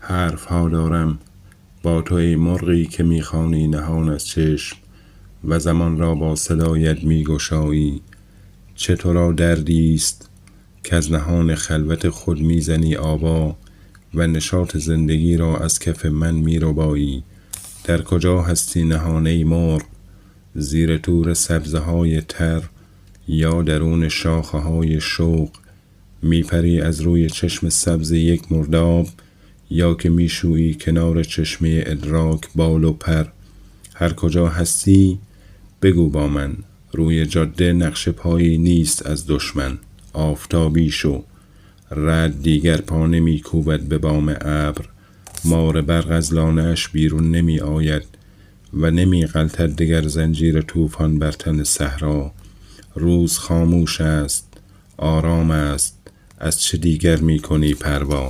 حرف ها دارم با تو ای مرغی که میخوانی نهان از چشم و زمان را با صدایت میگشایی. چه تو را دردی است که از نهان خلوت خود میزنی آوا و نشاط زندگی را از کف من میربایی. در کجا هستی نهان ای مرغ؟ زیر تور سبزه های تر یا درون شاخه های شوق؟ میپری از روی چشم سبز یک مرداب یا که میشویی کنار چشمه ادراک بال و پر؟ هر کجا هستی بگو با من. روی جاده نقش پایی نیست از دشمن. آفتابی شو. رعد دیگر پا نمی کوبد به بام ابر. مار برق از لانه اش بیرون نمی آید و نمی غلطد دگر زنجیر طوفان بر تن صحرا. روز خاموش است، آرام است، از چه دیگر می کنی پروا؟